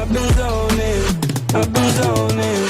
I've been zoning, I've been zoning.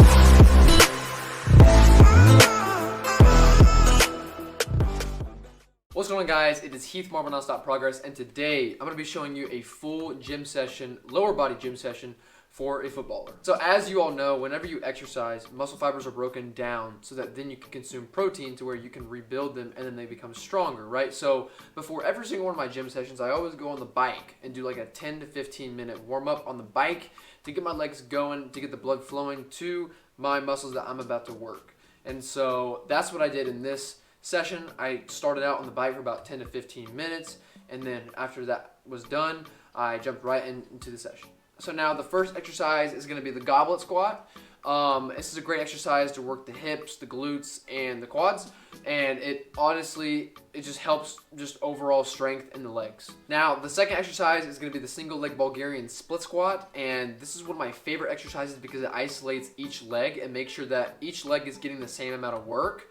What's going on, guys? It is Heath, Marble Nonstop Progress, and today I'm going to be showing you a full gym session, lower body gym session for a footballer. So as you all know, whenever you exercise, muscle fibers are broken down so that then you can consume protein to where you can rebuild them and then they become stronger, right? So before every single one of my gym sessions, I always go on the bike and do like a 10 to 15 minute warm up on the bike to get my legs going, to get the blood flowing to my muscles that I'm about to work. And so that's what I did in this session. I started out on the bike for about 10 to 15 minutes, and then after that was done, I jumped right into the session. So now the first exercise is going to be the Goblet Squat. This is a great exercise to work the hips, the glutes, and the quads, and it just helps just overall strength in the legs. Now the second exercise is going to be the single leg Bulgarian split squat, and this is one of my favorite exercises because it isolates each leg and makes sure that each leg is getting the same amount of work.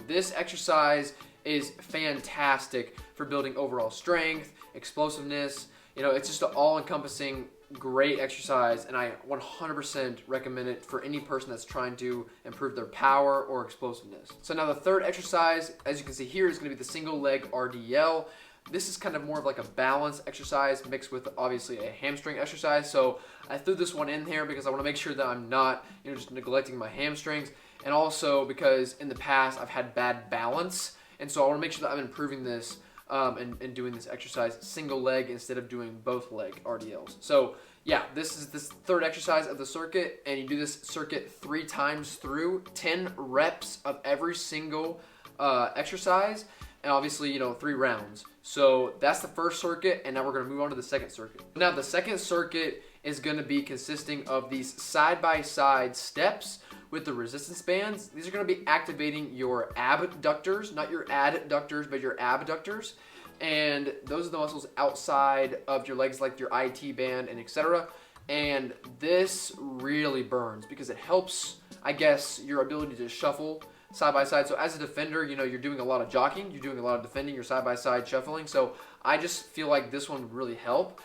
This exercise is fantastic for building overall strength, explosiveness. You know, it's just an all-encompassing great exercise, and I 100% recommend it for any person that's trying to improve their power or explosiveness. So now the third exercise, as you can see here, is going to be the single leg RDL. This is kind of more of like a balance exercise mixed with obviously a hamstring exercise. So I threw this one in here because I want to make sure that I'm not, just neglecting my hamstrings, and also because in the past I've had bad balance, and so I want to make sure that I'm improving this and doing this exercise single leg instead of doing both leg RDLs. So yeah, this is this third exercise of the circuit, and you do this circuit 3 times through, 10 reps of every single exercise, and obviously 3 rounds. So that's the first circuit, and now we're going to move on to the second circuit. Now the second circuit is going to be consisting of these side-by-side steps with the resistance bands. These are going to be activating your abductors, not your adductors, but your abductors. And those are the muscles outside of your legs, like your IT band and etc. And this really burns because it helps, I guess, your ability to shuffle side by side. So as a defender, you're doing a lot of jockeying, you're doing a lot of defending, you're side by side shuffling. So I just feel like this one would really help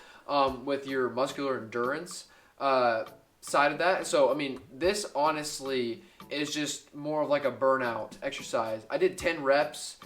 with your muscular endurance side of that. So I mean, this honestly is just more of like a burnout exercise. I did 10 reps.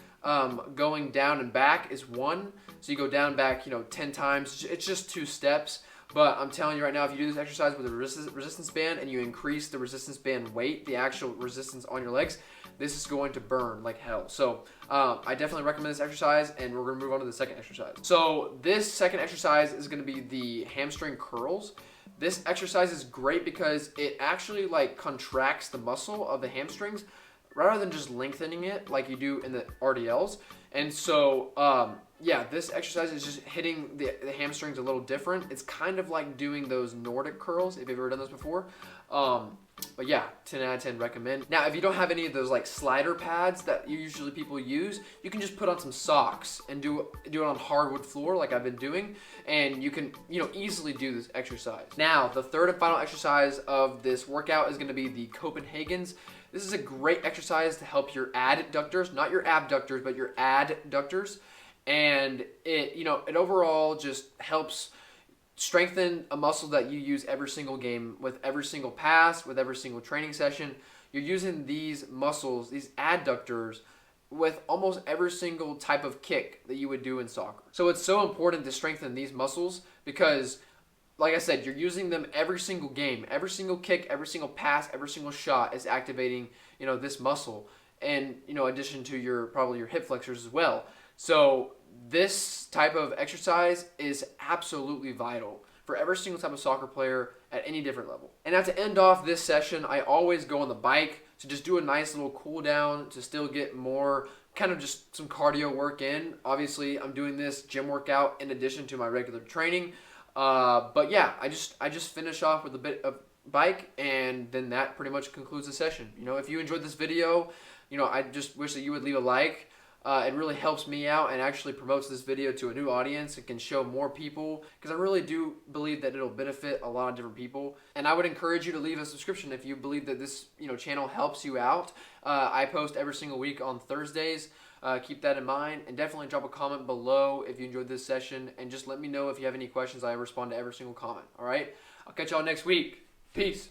Going down and back is 1, so you go down back 10 times. It's just 2 steps, but I'm telling you right now, if you do this exercise with a resistance band and you increase the resistance band weight, the actual resistance on your legs, this is going to burn like hell. So I definitely recommend this exercise, and we're going to move on to the second exercise. So this second exercise is going to be the hamstring curls. This exercise is great because it actually contracts the muscle of the hamstrings rather than just lengthening it like you do in the RDLs. And so yeah, this exercise is just hitting the hamstrings a little different. It's kind of like doing those Nordic curls, if you've ever done those before. But yeah, 10 out of 10 recommend. Now, if you don't have any of those slider pads that usually people use, you can just put on some socks and do it on hardwood floor like I've been doing, and you can easily do this exercise. Now, the third and final exercise of this workout is going to be the Copenhagens. This is a great exercise to help your adductors, not your abductors, but your adductors. And it overall just helps strengthen a muscle that you use every single game, with every single pass, with every single training session. You're using these muscles, these adductors, with almost every single type of kick that you would do in soccer. So it's so important to strengthen these muscles because, like I said, you're using them every single game. Every single kick, every single pass, every single shot is activating, this muscle. And, addition to probably your hip flexors as well. So this type of exercise is absolutely vital for every single type of soccer player at any different level. And now to end off this session, I always go on the bike to just do a nice little cool down to still get more kind of just some cardio work in. Obviously, I'm doing this gym workout in addition to my regular training. But yeah, I just finish off with a bit of bike, and then that pretty much concludes the session. If you enjoyed this video, I just wish that you would leave a like. It really helps me out and actually promotes this video to a new audience. It can show more people because I really do believe that it'll benefit a lot of different people. And I would encourage you to leave a subscription if you believe that this channel helps you out. I post every single week on Thursdays. Keep that in mind, and definitely drop a comment below if you enjoyed this session, and just let me know if you have any questions. I respond to every single comment. All right, I'll catch y'all next week. Peace.